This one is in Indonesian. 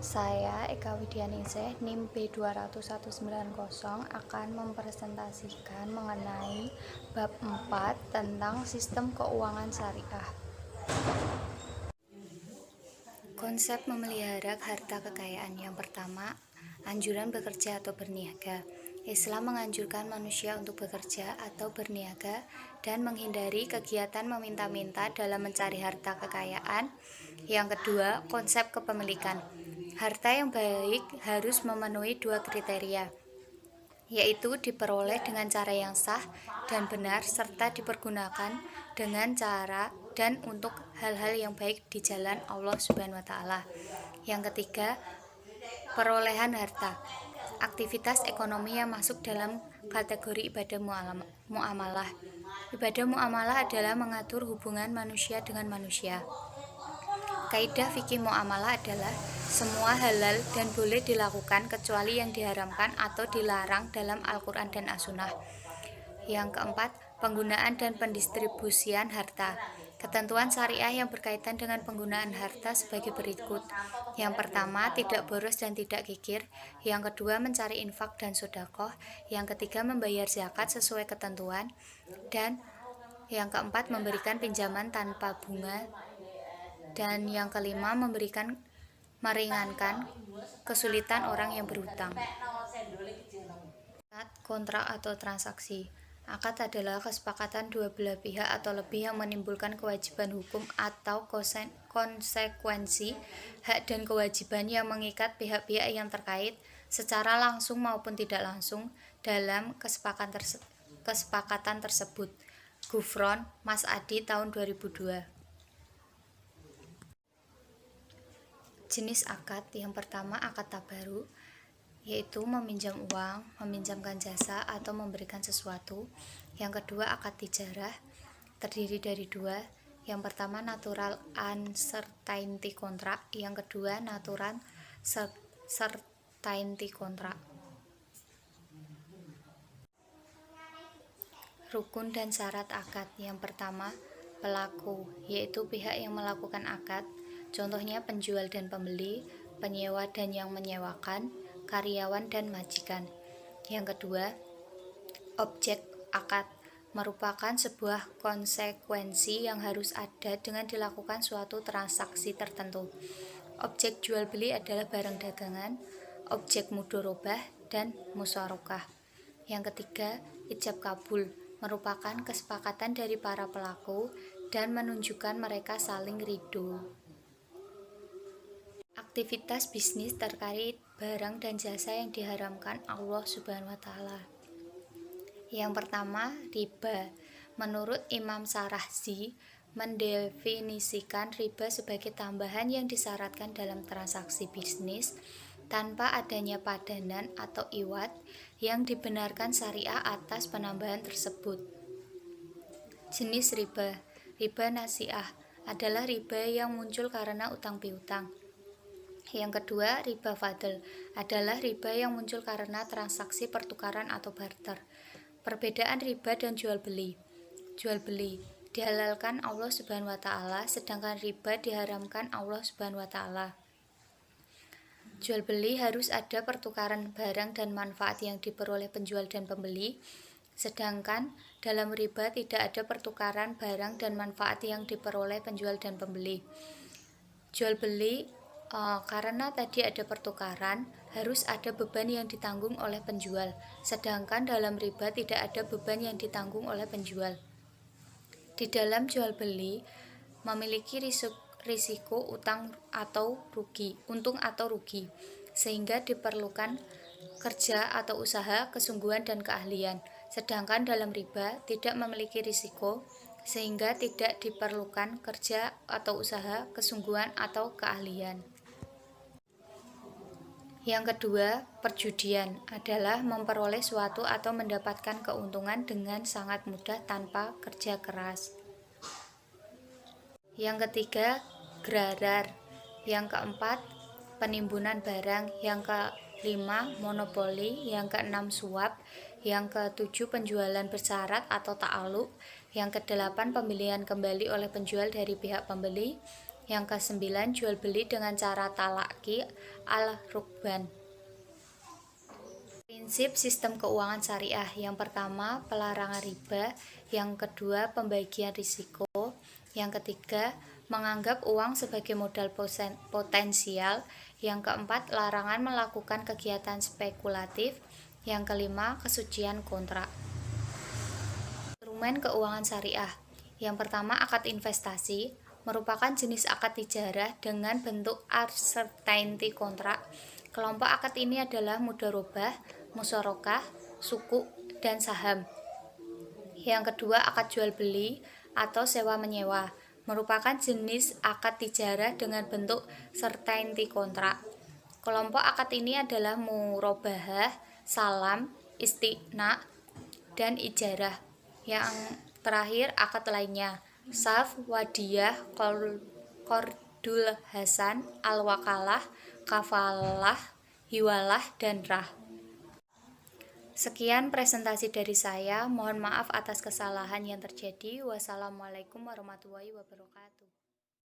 Saya, Eka Widyaningsih, NIM B20190 akan mempresentasikan mengenai bab 4 tentang sistem keuangan syariah. Konsep memelihara harta kekayaan. Yang pertama, anjuran bekerja atau berniaga. Islam menganjurkan manusia untuk bekerja atau berniaga dan menghindari kegiatan meminta-minta dalam mencari harta kekayaan. Yang kedua, konsep kepemilikan. Harta yang baik harus memenuhi dua kriteria, yaitu diperoleh dengan cara yang sah dan benar serta dipergunakan dengan cara dan untuk hal-hal yang baik di jalan Allah Subhanahu wa taala. Yang ketiga, perolehan harta. Aktivitas ekonomi yang masuk dalam kategori ibadah muamalah. Ibadah muamalah adalah mengatur hubungan manusia dengan manusia. Kaidah fikih muamalah adalah semua halal dan boleh dilakukan kecuali yang diharamkan atau dilarang dalam Al-Quran dan As-Sunnah. Yang keempat, penggunaan dan pendistribusian harta. Ketentuan syariah yang berkaitan dengan penggunaan harta sebagai berikut. Yang pertama, tidak boros dan tidak kikir. Yang kedua, mencari infak dan sedekah. Yang ketiga, membayar zakat sesuai ketentuan. Dan yang keempat, memberikan pinjaman tanpa bunga. Dan yang kelima, meringankan kesulitan orang yang berhutang. Kontrak atau transaksi. Akad adalah kesepakatan dua belah pihak atau lebih yang menimbulkan kewajiban hukum atau konsekuensi hak dan kewajiban yang mengikat pihak-pihak yang terkait secara langsung maupun tidak langsung dalam kesepakatan tersebut. Gufron, Mas Adi, tahun 2002. Jenis akad. Yang pertama, akad tabaru, yaitu meminjam uang, meminjamkan jasa, atau memberikan sesuatu. Yang kedua, akad tijarah, terdiri dari dua. Yang pertama, natural uncertainty kontrak. Yang kedua, natural certainty kontrak. Rukun dan syarat akad. Yang pertama, pelaku, yaitu pihak yang melakukan akad. Contohnya penjual dan pembeli, penyewa dan yang menyewakan, karyawan dan majikan. Yang kedua, objek akad, merupakan sebuah konsekuensi yang harus ada dengan dilakukan suatu transaksi tertentu. Objek jual beli adalah barang dagangan, objek mudorobah dan musyarakah. Yang ketiga, ijab kabul, merupakan kesepakatan dari para pelaku dan menunjukkan mereka saling ridho. Aktivitas bisnis terkait barang dan jasa yang diharamkan Allah Subhanahu wa taala. Yang pertama, riba. Menurut Imam Syarahzi, mendefinisikan riba sebagai tambahan yang disyaratkan dalam transaksi bisnis tanpa adanya padanan atau iwat yang dibenarkan syariah atas penambahan tersebut. Jenis riba. Riba nasiah adalah riba yang muncul karena utang piutang. Yang kedua, riba fadl adalah riba yang muncul karena transaksi pertukaran atau barter. Perbedaan riba dan jual beli. Jual beli dihalalkan Allah Subhanahu wa taala, sedangkan riba diharamkan Allah Subhanahu wa taala. Jual beli harus ada pertukaran barang dan manfaat yang diperoleh penjual dan pembeli, sedangkan dalam riba tidak ada pertukaran barang dan manfaat yang diperoleh penjual dan pembeli. Jual beli karena tadi ada pertukaran, harus ada beban yang ditanggung oleh penjual, sedangkan dalam riba tidak ada beban yang ditanggung oleh penjual. Di dalam jual beli memiliki risiko untung atau rugi, sehingga diperlukan kerja atau usaha, kesungguhan dan keahlian, sedangkan dalam riba tidak memiliki risiko, sehingga tidak diperlukan kerja atau usaha, kesungguhan atau keahlian. Yang kedua, perjudian adalah memperoleh suatu atau mendapatkan keuntungan dengan sangat mudah tanpa kerja keras. Yang ketiga, gharar. Yang keempat, penimbunan barang. Yang kelima, monopoli. Yang keenam, suap. Yang ketujuh, penjualan bersyarat atau ta'aluk. Yang kedelapan, pembelian kembali oleh penjual dari pihak pembeli. Yang kesembilan, jual beli dengan cara talaki al-rukban. Prinsip sistem keuangan syariah. Yang pertama, pelarangan riba. Yang kedua, pembagian risiko. Yang ketiga, menganggap uang sebagai modal potensial. Yang keempat, larangan melakukan kegiatan spekulatif. Yang kelima, kesucian kontrak. Instrumen keuangan syariah. Yang pertama, akad investasi merupakan jenis akad tijarah dengan bentuk uncertainty kontrak. Kelompok akad ini adalah mudharabah, musyarakah, sukuk, dan saham. Yang kedua, akad jual beli atau sewa menyewa merupakan jenis akad tijarah dengan bentuk certainty kontrak. Kelompok akad ini adalah murabahah, salam, istighna, dan ijarah. Yang terakhir, akad lainnya saf, wadiyah, qardul hasan, al-wakalah, kafalah, hiwalah, dan rah. Sekian presentasi dari saya. Mohon maaf atas kesalahan yang terjadi. Wassalamualaikum warahmatullahi wabarakatuh.